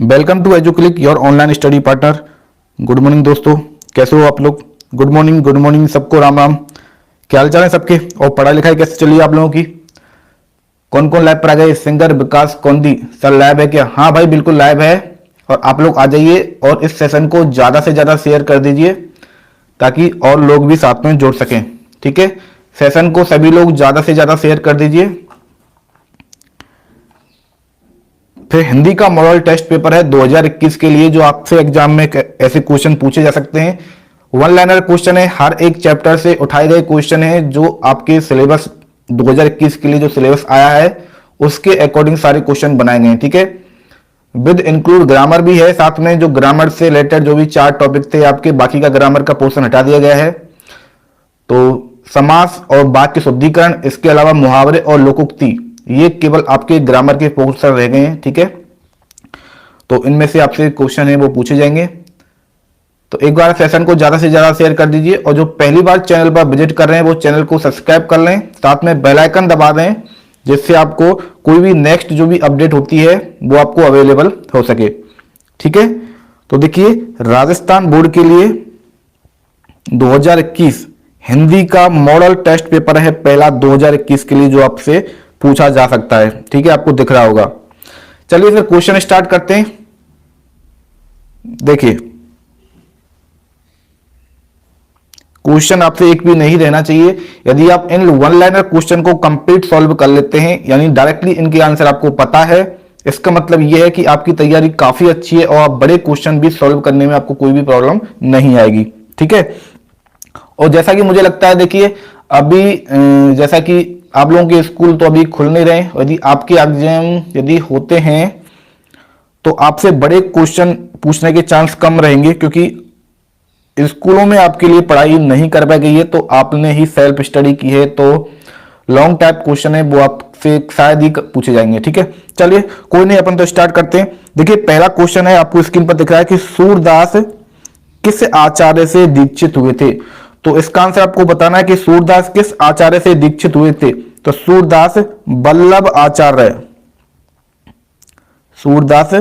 Welcome to Educlick your online study partner. Good morning दोस्तों, कैसे हो आप लोग? गुड मॉर्निंग सबको, राम राम। क्या हाल चाल है सबके? और पढ़ाई लिखाई कैसे चली आप लोगों की? कौन कौन लाइव पर आ गए? सिंगर विकास कौंदी सर लाइव है क्या? हाँ भाई बिल्कुल लाइव है। और आप लोग आ जाइए और इस सेशन को ज़्यादा से ज़्यादा शेयर कर दीजिए ताकि और लोग भी साथ में जुड़ सकें। ठीक है, सेशन को सभी लोग ज़्यादा से ज़्यादा शेयर कर दीजिए। फिर हिंदी का मॉडल टेस्ट पेपर है 2021 के लिए, जो आपसे एग्जाम में ऐसे क्वेश्चन पूछे जा सकते हैं। वन लाइनर क्वेश्चन है, हर एक चैप्टर से उठाए गए क्वेश्चन है जो आपके सिलेबस 2021 के लिए जो सिलेबस आया है उसके अकॉर्डिंग सारे क्वेश्चन बनाए गए हैं। ठीक है, विद इंक्लूड ग्रामर भी है साथ में, जो ग्रामर से रिलेटेड जो भी 4 टॉपिक थे आपके, बाकी का ग्रामर का पोर्शन हटा दिया गया है। तो समास और वाक्य शुद्धिकरण, इसके अलावा मुहावरे और लोकोक्ति, ये केवल आपके ग्रामर के पोर्शन रह गए हैं। ठीक है, तो इनमें से आपसे क्वेश्चन है वो पूछे जाएंगे। तो एक बार सेशन को ज्यादा से ज्यादा शेयर कर दीजिए, और जो पहली बार चैनल पर विजिट कर रहे हैं वो चैनल को सब्सक्राइब कर लें, साथ में बेल आइकन दबा दें जिससे आपको कोई भी नेक्स्ट जो भी अपडेट होती है वो आपको अवेलेबल हो सके। ठीक है, तो देखिए राजस्थान बोर्ड के लिए 2021 हिंदी का मॉडल टेस्ट पेपर है पहला 2021 के लिए, जो आपसे पूछा जा सकता है। ठीक है, आपको दिख रहा होगा। चलिए फिर क्वेश्चन स्टार्ट करते हैं। देखिए क्वेश्चन आपसे एक भी नहीं रहना चाहिए। यदि आप इन वन लाइनर क्वेश्चन को कंप्लीट सॉल्व कर लेते हैं, यानी डायरेक्टली इनके आंसर आपको पता है, इसका मतलब यह है कि आपकी तैयारी काफी अच्छी है और आप बड़े क्वेश्चन भी सॉल्व करने में आपको कोई भी प्रॉब्लम नहीं आएगी। ठीक है, और जैसा कि मुझे लगता है, देखिए अभी जैसा कि आप लोगों के स्कूल तो अभी खुल नहीं रहे, यदि आपके एग्जाम यदि होते हैं तो आपसे बड़े क्वेश्चन पूछने के चांस कम रहेंगे, क्योंकि स्कूलों में आपके लिए पढ़ाई नहीं कर पाई गई है, तो आपने ही सेल्फ स्टडी की है, तो लॉन्ग टाइप क्वेश्चन है वो आपसे शायद ही पूछे जाएंगे। ठीक है, चलिए कोई नहीं, अपन तो स्टार्ट करते हैं। देखिए पहला क्वेश्चन है, आपको स्क्रीन पर दिख रहा है कि सूरदास किस आचार्य से दीक्षित हुए थे। तो इसका आंसर आपको बताना है कि सूरदास किस आचार्य से दीक्षित हुए थे। तो सूरदास वल्लभ आचार्य, सूरदास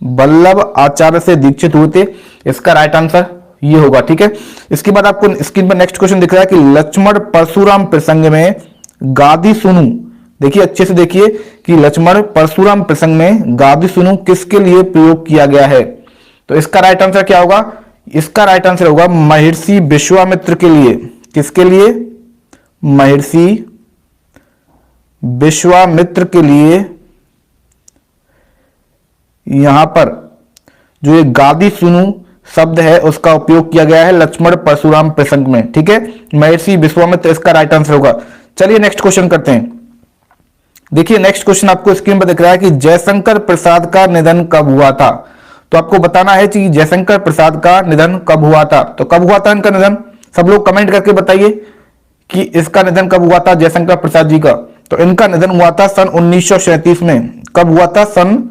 वल्लभ आचार्य से दीक्षित हुए थे, इसका राइट आंसर ये होगा। ठीक है, इसके बाद आपको स्क्रीन पर नेक्स्ट क्वेश्चन दिख रहा है कि लक्ष्मण परशुराम प्रसंग में गादी सुनु, देखिए अच्छे से देखिए कि लक्ष्मण परशुराम प्रसंग में गादी सुनु किसके लिए प्रयोग किया गया है। तो इसका राइट आंसर क्या होगा? इसका राइट आंसर होगा महर्षि विश्वामित्र के लिए। किसके लिए? महर्षि विश्वामित्र के लिए यहां पर जो ये गादी सुनु शब्द है उसका उपयोग किया गया है लक्ष्मण परशुराम प्रसंग में। ठीक है, महर्षि विश्वामित्र इसका राइट आंसर होगा। चलिए नेक्स्ट क्वेश्चन करते हैं। देखिए नेक्स्ट क्वेश्चन आपको स्क्रीन पर दिख रहा है कि जयशंकर प्रसाद का निधन कब हुआ था। तो आपको बताना है कि जयशंकर प्रसाद का निधन कब हुआ था। तो कब हुआ था इनका निधन? सब लोग कमेंट करके बताइए कि इसका निधन कब हुआ था जयशंकर प्रसाद जी का। तो इनका निधन हुआ था सन 1937 में। कब हुआ था? सन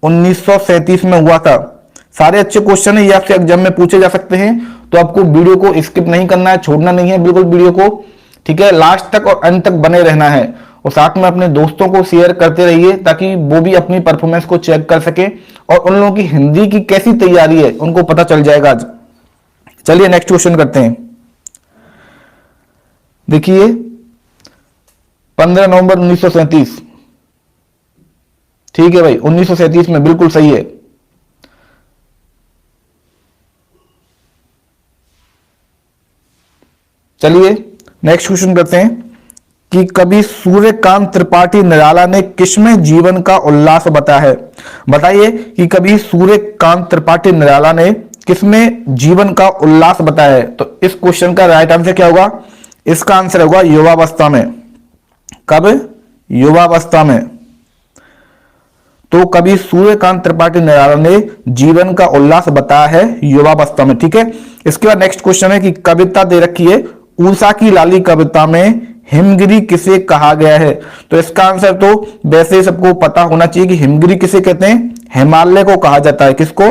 1937 में हुआ था। सारे अच्छे क्वेश्चन है, ये आपसे एग्जाम में पूछे जा सकते हैं, तो आपको वीडियो को स्किप नहीं करना है, छोड़ना नहीं है बिल्कुल वीडियो को। ठीक है, लास्ट तक और अंत तक बने रहना है, और साथ में अपने दोस्तों को शेयर करते रहिए ताकि वो भी अपनी परफॉर्मेंस को चेक कर सके, और उन लोगों की हिंदी की कैसी तैयारी है उनको पता चल जाएगा आज। चलिए नेक्स्ट क्वेश्चन करते हैं। देखिए 15 नवंबर 1937, ठीक है भाई 1937 में, बिल्कुल सही है। चलिए नेक्स्ट क्वेश्चन करते हैं कि कवि सूर्यकांत त्रिपाठी निराला ने किसमें जीवन का उल्लास बताया है। बताइए कि कवि सूर्यकांत त्रिपाठी निराला ने किसमें जीवन का उल्लास बताया है। तो इस क्वेश्चन का राइट आंसर क्या होगा? इसका आंसर होगा युवावस्था में। कब? युवावस्था में। तो कवि सूर्यकांत त्रिपाठी निराला ने जीवन का उल्लास बताया है युवावस्था में। ठीक है, इसके बाद नेक्स्ट क्वेश्चन है कि कविता दे रखी है उषा की लाली कविता में हिमगिरी किसे कहा गया है। तो इसका आंसर तो वैसे सबको पता होना चाहिए कि हिमगिरी किसे कहते हैं? हिमालय को कहा जाता है। किसको?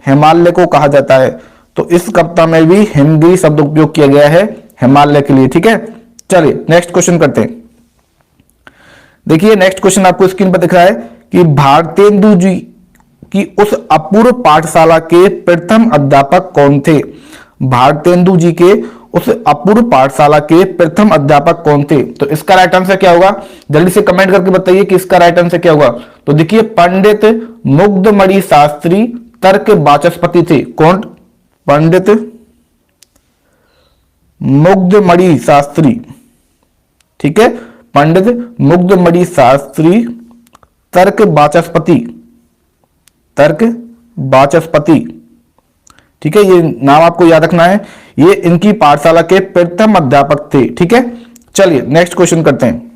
हिमालय को कहा जाता है। तो इस कविता में भी हिमगिरी शब्द उपयोग किया गया है हिमालय के लिए। ठीक है, चलिए नेक्स्ट क्वेश्चन करते हैं। देखिए नेक्स्ट क्वेश्चन आपको स्क्रीन पर दिख रहा है कि भारतेंदु जी कि उस अपूर्व पाठशाला के प्रथम अध्यापक कौन थे। भारतेंदु जी के उस अपूर्व पाठशाला के प्रथम अध्यापक कौन थे। तो इसका राइट आंसर क्या होगा, जल्दी से कमेंट करके बताइए कि इसका राइट आंसर क्या होगा। तो देखिए पंडित मुग्धमणि शास्त्री तर्क वाचस्पति थे। कौन? पंडित मुग्धमणि शास्त्री। ठीक है, पंडित मुग्धमणि शास्त्री तर्क वाचस्पति, तर्क वाचस्पति। ठीक है, ये नाम आपको याद रखना है, ये इनकी पाठशाला के प्रथम अध्यापक थे। ठीक है, चलिए नेक्स्ट क्वेश्चन करते हैं।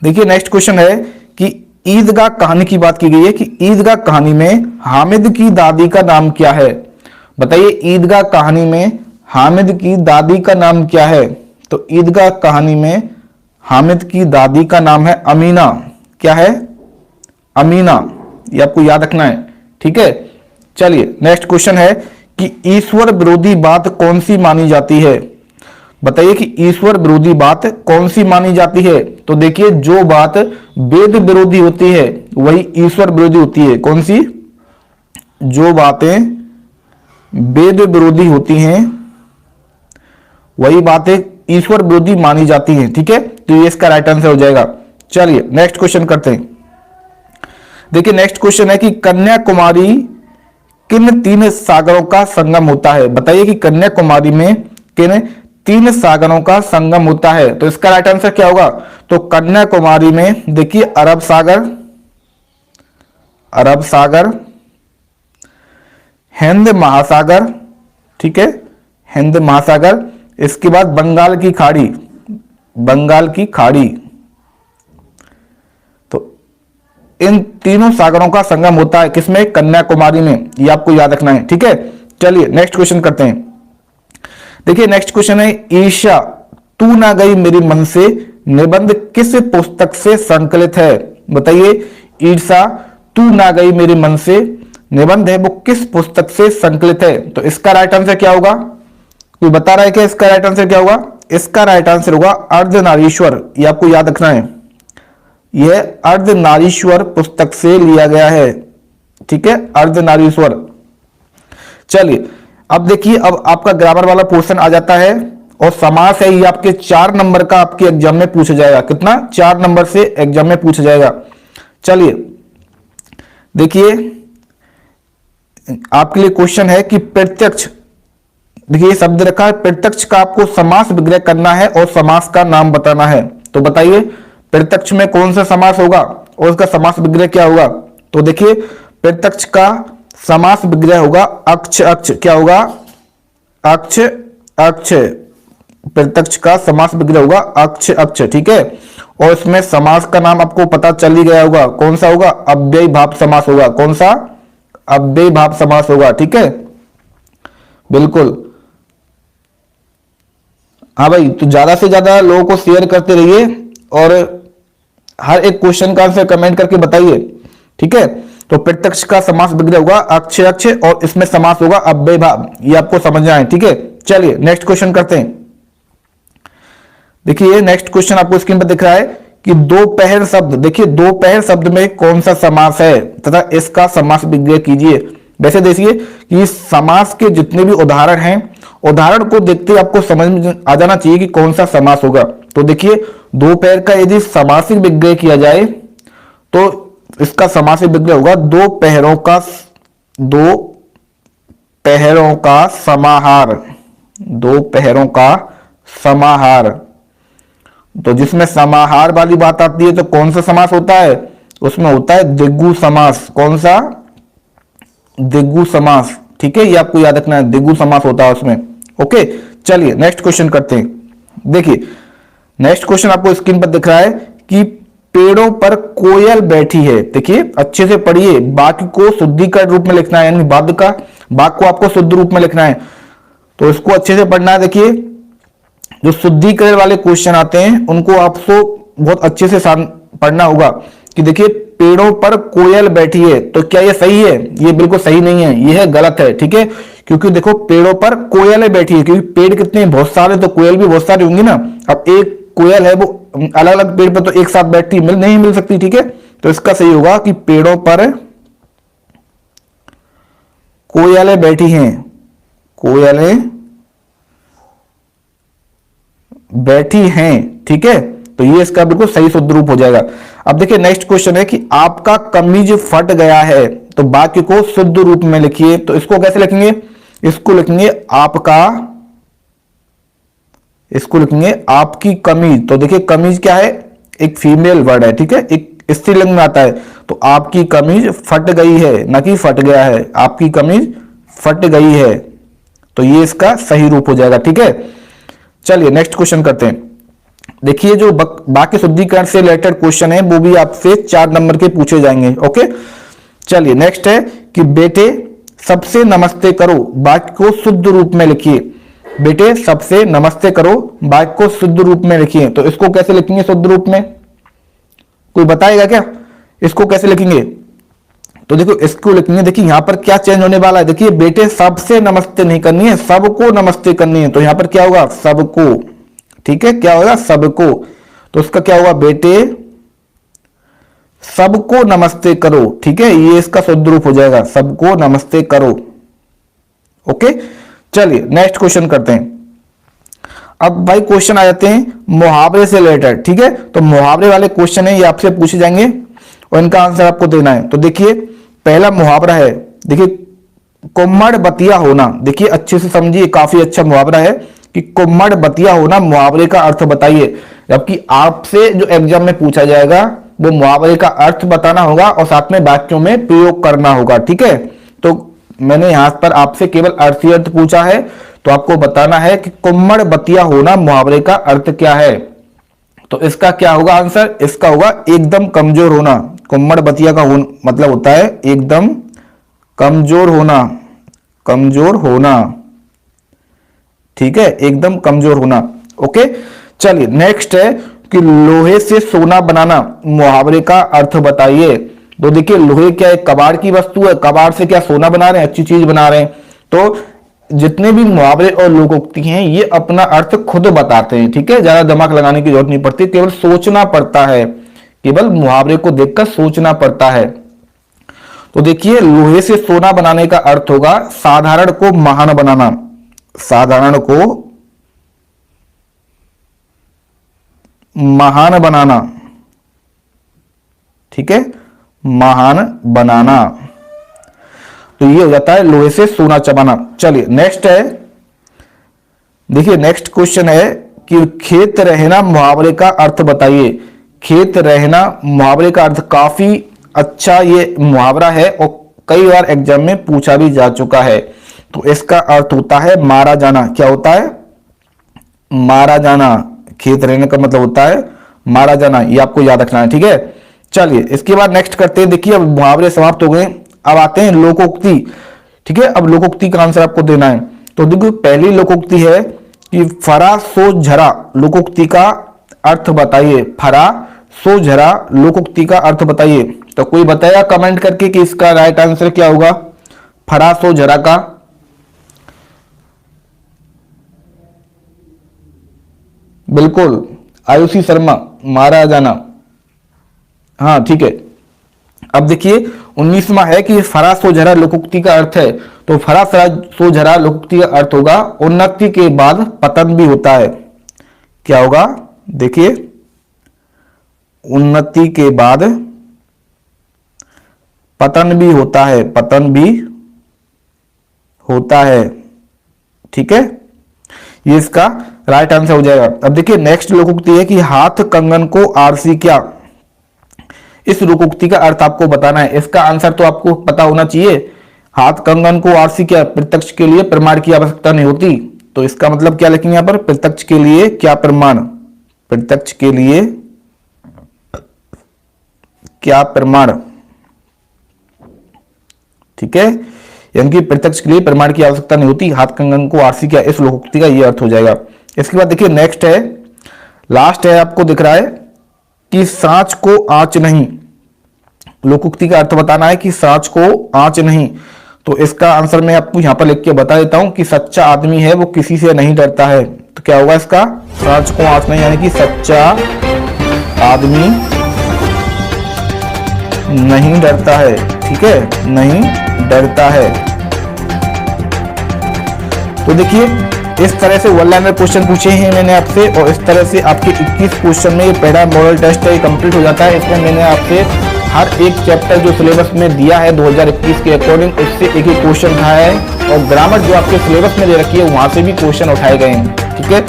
देखिए नेक्स्ट क्वेश्चन है कि ईदगाह कहानी की बात की गई है कि ईदगाह कहानी में हामिद की दादी का नाम क्या है। बताइए ईदगाह कहानी में हामिद की दादी का नाम क्या है। तो ईदगाह कहानी में हामिद की दादी का नाम है अमीना। क्या है? अमीना। ये आपको याद रखना है। ठीक है, चलिए नेक्स्ट क्वेश्चन है कि ईश्वर विरोधी बात कौन सी मानी जाती है। बताइए कि ईश्वर विरोधी बात कौन सी मानी जाती है। तो देखिए जो बात वेद विरोधी होती है वही ईश्वर विरोधी होती है। कौन सी? जो बातें वेद विरोधी होती हैं वही बातें ईश्वर विरोधी मानी जाती हैं। ठीक है, तो ये इसका राइट आंसर हो जाएगा। चलिए नेक्स्ट क्वेश्चन करते हैं। देखिए नेक्स्ट क्वेश्चन है कि कन्याकुमारी किन तीन सागरों का संगम होता है। बताइए कि कन्याकुमारी में किन तीन सागरों का संगम होता है। तो इसका राइट आंसर क्या होगा। तो कन्याकुमारी में देखिए अरब सागर, अरब सागर, हिंद महासागर। ठीक है, हिंद महासागर, इसके बाद बंगाल की खाड़ी, बंगाल की खाड़ी। तो इन तीनों सागरों का संगम होता है किसमें? कन्याकुमारी में। ये आपको याद रखना है। ठीक है, चलिए नेक्स्ट क्वेश्चन करते हैं। देखिए नेक्स्ट क्वेश्चन है ईर्ष्या तू ना गई मेरी मन से निबंध किस पुस्तक से संकलित है। बताइए ईर्ष्या तू ना गई मेरे मन से निबंध है वो किस पुस्तक से संकलित है। तो इसका राइट आंसर क्या होगा? कोई बता रहा है क्या इसका राइट आंसर क्या होगा? इसका राइट आंसर होगा अर्धनारीश्वर। ये आपको याद रखना है, यह अर्धनारीश्वर पुस्तक से लिया गया है। ठीक है, अर्धनारीश्वर। चलिए अब देखिए, अब आपका ग्रामर वाला पोर्शन आ जाता है और समास है, ये आपके 4 नंबर का आपके एग्जाम में पूछा जाएगा। कितना? 4 नंबर से एग्जाम में पूछा जाएगा। चलिए देखिए आपके लिए क्वेश्चन है कि प्रत्यक्ष, देखिए ये शब्द रखा है प्रत्यक्ष का आपको समास विग्रह करना है और समास का नाम बताना है। तो बताइए प्रत्यक्ष में कौन सा समास होगा और उसका समास विग्रह क्या होगा। तो देखिए प्रत्यक्ष का समास विग्रह होगा अक्ष अक्ष। क्या होगा? अक्ष अक्ष। प्रत्यक्ष का समास विग्रह होगा अक्ष अक्ष। ठीक है, और इसमें समास का नाम आपको पता चल ही गया होगा। कौन सा होगा? अव्ययी भाव समास होगा। कौन सा? अव्ययी भाव समास होगा। ठीक है, बिल्कुल। हाँ भाई, तो ज्यादा से ज्यादा लोगों को शेयर करते रहिए और हर एक क्वेश्चन का आंसर कमेंट करके बताइए। ठीक है, तो प्रत्यक्ष का समास विग्रह होगा अक्ष अक्ष और इसमें समास होगा अव्ययी भाव। ये आपको समझना है। ठीक है, चलिए नेक्स्ट क्वेश्चन करते हैं। देखिए नेक्स्ट क्वेश्चन आपको स्क्रीन पर दिख रहा है कि दोपहर शब्द, देखिए दोपहर शब्द में कौन सा समास है तथा इसका समास विग्रह कीजिए। वैसे देखिए कि समास के जितने भी उदाहरण हैं, उदाहरण को देखते ही आपको समझ में आ जाना चाहिए कि कौन सा समास होगा। तो देखिए दोपहर का यदि समासिक विग्रह किया जाए तो इसका समासिक विग्रह होगा दो पहरों का, दो पहरों का समाहार, दो पहरों का समाहार। तो जिसमें समाहार वाली बात आती है तो कौन सा समास होता है? उसमें होता है द्विगु समास। कौन सा? द्विगु समास। ठीक है, ये आपको याद रखना है, द्विगु समास होता है उसमें। ओके, चलिए नेक्स्ट क्वेश्चन करते हैं। देखिए नेक्स्ट क्वेश्चन आपको स्क्रीन पर दिख रहा है कि पेड़ों पर कोयल बैठी है। देखिए अच्छे से पढ़िए, वाक्य को शुद्धिकरण रूप में लिखना है, यानी वाक्य को आपको शुद्ध रूप में लिखना है। तो इसको अच्छे से पढ़ना है। देखिए जो शुद्धिकरण वाले क्वेश्चन आते हैं उनको आपको बहुत अच्छे से पढ़ना होगा कि देखिए पेड़ों पर कोयल बैठी है, तो क्या ये सही है? ये बिल्कुल सही नहीं है, यह गलत है। ठीक है, क्योंकि देखो पेड़ों पर कोयल बैठी है, क्योंकि पेड़ कितने हैं? बहुत सारे, तो कोयल भी बहुत सारी होंगी ना। अब एक कोयल है वो अलग अलग पेड़ पर तो एक साथ बैठती नहीं मिल सकती। ठीक है, तो इसका सही होगा कि पेड़ों पर कोयलें बैठी हैं, कोयलें बैठी हैं, ठीक है। तो ये इसका बिल्कुल सही शुद्ध रूप हो जाएगा। अब देखिए नेक्स्ट क्वेश्चन है कि आपका कमीज फट गया है, तो वाक्य को शुद्ध रूप में लिखिए। तो इसको कैसे लिखेंगे, इसको लिखेंगे आपका, इसको लिखेंगे आपकी कमीज। तो देखिए कमीज क्या है, एक फीमेल वर्ड है, ठीक है, एक स्त्रीलिंग में आता है। तो आपकी कमीज फट गई है, ना कि फट गया है, आपकी कमीज फट गई है। तो ये इसका सही रूप हो जाएगा, ठीक है। चलिए नेक्स्ट क्वेश्चन करते हैं। देखिए जो बाकी शुद्धिकरण से रिलेटेड क्वेश्चन है वो भी आपसे 4 नंबर के पूछे जाएंगे, ओके। चलिए नेक्स्ट है कि बेटे सबसे नमस्ते करो, वाक्य को शुद्ध रूप में लिखिए। बेटे सबसे नमस्ते करो, वाक्य को शुद्ध रूप में लिखिए। तो इसको कैसे लिखेंगे शुद्ध रूप में, कोई बताएगा क्या, इसको कैसे लिखेंगे? तो देखो इसको लिखेंगे, देखिए यहां पर क्या चेंज होने वाला है। देखिए बेटे सबसे नमस्ते नहीं करनी है, सबको नमस्ते करनी है। तो यहां पर क्या होगा, सबको, ठीक है, क्या होगा, सबको। तो उसका क्या होगा, बेटे सबको नमस्ते करो, ठीक है, ये इसका शुद्ध रूप हो जाएगा, सबको नमस्ते करो, ओके। चलिए नेक्स्ट क्वेश्चन करते हैं। अब भाई क्वेश्चन आ जाते हैं मुहावरे से रिलेटेड, ठीक है। तो मुहावरे वाले क्वेश्चन है, ये आपसे पूछे जाएंगे और इनका आंसर आपको देना है। तो देखिए पहला मुहावरा है, देखिए कुम्मड़ बतिया होना। देखिए अच्छे से समझिए, काफी अच्छा मुहावरा है कि कुम्मड़ बतिया होना, मुहावरे का अर्थ बताइए। जबकि आपसे जो एग्जाम में पूछा जाएगा वो मुहावरे का अर्थ बताना होगा और साथ में वाक्यों में प्रयोग करना होगा, ठीक है। तो मैंने यहां पर आपसे केवल अर्थी अर्थ पूछा है, तो आपको बताना है कि कुम्मड़ बतिया होना मुहावरे का अर्थ क्या है। तो इसका क्या होगा आंसर, इसका होगा एकदम कमजोर होना। कुम्मड़ बतिया का मतलब होता है एकदम कमजोर होना, कमजोर होना, ठीक है, एकदम कमजोर होना, ओके। चलिए नेक्स्ट है कि लोहे से सोना बनाना, मुहावरे का अर्थ बताइए। तो देखिए लोहे क्या है, कबाड़ की वस्तु है, कबाड़ से क्या सोना बना रहे हैं, अच्छी चीज बना रहे हैं। तो जितने भी मुहावरे और लोकोक्ति हैं ये अपना अर्थ खुद बताते हैं, ठीक है, ज्यादा दिमाग लगाने की जरूरत नहीं पड़ती, केवल सोचना पड़ता है, केवल मुहावरे को देखकर सोचना पड़ता है। तो देखिए लोहे से सोना बनाने का अर्थ होगा साधारण को महान बनाना, साधारण को महान बनाना, ठीक है, महान बनाना। तो ये हो जाता है लोहे से सोना चबाना। चलिए नेक्स्ट है, देखिए नेक्स्ट क्वेश्चन है कि खेत रहना मुहावरे का अर्थ बताइए। खेत रहना मुहावरे का अर्थ, काफी अच्छा ये मुहावरा है और कई बार एग्जाम में पूछा भी जा चुका है। तो इसका अर्थ होता है मारा जाना। क्या होता है, मारा जाना। खेत रहने का मतलब होता है मारा जाना, ये आपको याद रखना है, ठीक है। चलिए इसके बाद नेक्स्ट करते हैं। देखिए अब मुहावरे समाप्त हो गए, अब आते हैं लोकोक्ति, ठीक है। अब लोकोक्ति का आंसर आपको देना है। तो देखो पहली लोकोक्ति है कि फरा सो झरा, लोकोक्ति का अर्थ बताइए। फरा सो झरा लोकोक्ति का अर्थ बताइए। तो कोई बताएगा कमेंट करके कि इसका राइट आंसर क्या होगा फरा सो झरा का? बिल्कुल आयुषी शर्मा, मारा जाना, हाँ ठीक है। अब देखिए 19वां है कि फरा सो झरा लोकोक्ति का अर्थ है। तो फरा सो झरा लोकोक्ति का अर्थ होगा उन्नति के बाद पतन भी होता है। क्या होगा, देखिए उन्नति के बाद पतन भी होता है, पतन भी होता है, ठीक है, ये इसका राइट आंसर हो जाएगा। अब देखिए नेक्स्ट लोकोक्ति है कि हाथ कंगन को आरसी क्या। इस लोकोक्ति का अर्थ आपको बताना है। इसका आंसर तो आपको पता होना चाहिए। हाथ कंगन को आरसी क्या, प्रत्यक्ष के लिए प्रमाण की आवश्यकता नहीं होती। तो इसका मतलब क्या लिखेंगे यहां पर, प्रत्यक्ष के लिए क्या प्रमाण, प्रत्यक्ष के लिए क्या प्रमाण, ठीक है, यानी कि प्रत्यक्ष के लिए प्रमाण की आवश्यकता नहीं होती। हाथ कंगन को आरसी क्या, इस लोकोक्ति का ये अर्थ हो जाएगा। इसके बाद देखिए नेक्स्ट है, लास्ट है, आपको दिख रहा है कि सांच को आंच नहीं। लोकोक्ति का अर्थ बताना है कि सांच को आंच नहीं। तो इसका आंसर मैं आपको यहां पर लिख के बता देता हूं कि सच्चा आदमी है वो किसी से नहीं डरता है। तो क्या होगा इसका, सांच को आंच नहीं, यानी कि सच्चा आदमी नहीं डरता है, ठीक है, नहीं डरता है। तो देखिए इस तरह से वन लाइनर क्वेश्चन पूछे हैं मैंने आपसे, और इस तरह से आपके 21 क्वेश्चन में ये पहला मॉडल टेस्ट है कंप्लीट हो जाता है। इसमें मैंने आपसे हर एक चैप्टर जो सिलेबस में दिया है 2021 के अकॉर्डिंग उससे एक ही क्वेश्चन उठाया है, और ग्रामर जो आपके सिलेबस में दे रखी है वहां से भी क्वेश्चन उठाए गए हैं। ठीक है,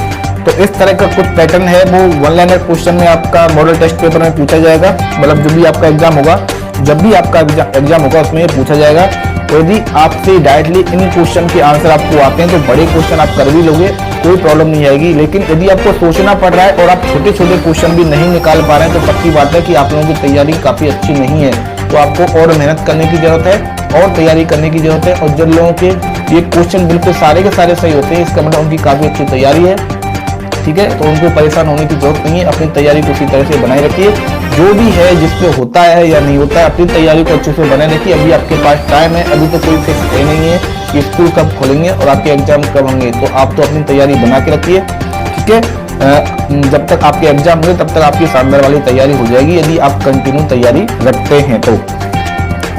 तो इस तरह का कुछ पैटर्न है, वो वन लाइनर क्वेश्चन में आपका मॉडल टेस्ट पेपर में पूछा जाएगा। मतलब जो भी आपका एग्जाम होगा, जब भी आपका एग्जाम होगा उसमें ये पूछा जाएगा। तो यदि आपसे डायरेक्टली इन क्वेश्चन के आंसर आपको आते हैं तो बड़े क्वेश्चन आप कर भी लोगे, कोई प्रॉब्लम नहीं आएगी। लेकिन यदि आपको सोचना पड़ रहा है और आप छोटे छोटे क्वेश्चन भी नहीं निकाल पा रहे हैं तो पक्की बात है कि आप लोगों की तैयारी काफी अच्छी नहीं है। तो आपको और मेहनत करने की जरूरत है और तैयारी करने की जरूरत है। और जिन लोगों के ये क्वेश्चन बिल्कुल सारे के सारे सही होते हैं, इसका मतलब उनकी काफी अच्छी तैयारी है। ठीक है, तो उनको परेशान होने की जरूरत नहीं है। अपनी तैयारी को उसी तरह से बनाए रखिए। जो भी है जिसपे होता है या नहीं होता है, अपनी तैयारी को अच्छे से बनाए रखिए। अभी आपके पास टाइम है, अभी तो कोई फिक्स है नहीं है कि स्कूल कब खोलेंगे और आपके एग्जाम कब होंगे। तो आप तो अपनी तैयारी बना के रखिए। ठीक है, जब तक आपके एग्जाम होंगे तब तक आपकी शानदार वाली तैयारी हो जाएगी, यदि आप कंटिन्यू तैयारी रखते हैं तो।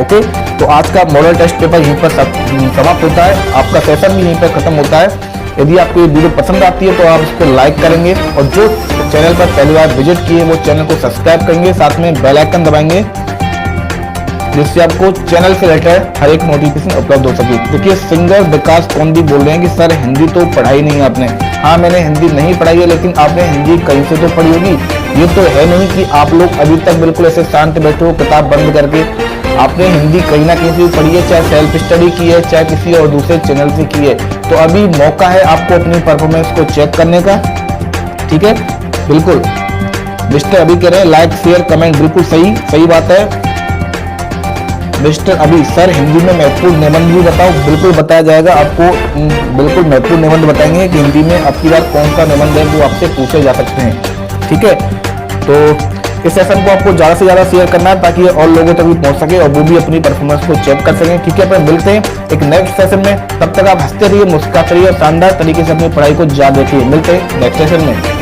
ओके, तो आज का मॉडल टेस्ट पेपर यहीं पर समाप्त होता है, आपका सेशन भी यहीं पर खत्म होता है। यदि आपको ये वीडियो पसंद आती है तो आप इसको लाइक करेंगे, और जो चैनल पर पहली बार विजिट किए वो चैनल को सब्सक्राइब करेंगे, साथ में बेल आइकन दबाएंगे जिससे आपको चैनल से रिलेटेड हर एक नोटिफिकेशन उपलब्ध हो सके। देखिए सिंगर विकास कौंदी बोल रहे हैं कि सर हिंदी तो पढ़ाई नहीं है आपने। हाँ, मैंने हिंदी नहीं पढ़ाई है, लेकिन आपने हिंदी कहीं से तो पढ़ी होगी। ये तो है नहीं कि आप लोग अभी तक बिल्कुल ऐसे शांत बैठे हो किताब बंद करके। आपने हिंदी कहीं ना कहीं से पढ़ी है, चाहे सेल्फ स्टडी की है, चाहे किसी और दूसरे चैनल से की है। तो अभी मौका है आपको अपनी परफॉर्मेंस को चेक करने का। ठीक है, बिल्कुल मिस्टर अभी कह रहे हैं लाइक शेयर कमेंट, बिल्कुल सही बात है मिस्टर अभी। सर हिंदी में महत्वपूर्ण निबंध भी बताओ, बिल्कुल बताया जाएगा आपको। बिल्कुल महत्वपूर्ण निबंध बताएंगे कि हिंदी में आपकी बार कौन सा निबंध है वो आपसे पूछे जा सकते हैं। ठीक है, तो इस सेशन को आपको ज्यादा से ज्यादा शेयर करना है ताकि और लोगों तक भी पहुंच सके और वो भी अपनी परफॉर्मेंस को चेक कर सकें। ठीक है, अपन मिलते हैं एक नेक्स्ट सेशन में। तब तक आप हंसते रहिए, मुस्कुराते रहिए और शानदार तरीके से अपनी पढ़ाई को जारी रखिए। मिलते हैं नेक्स्ट सेशन में।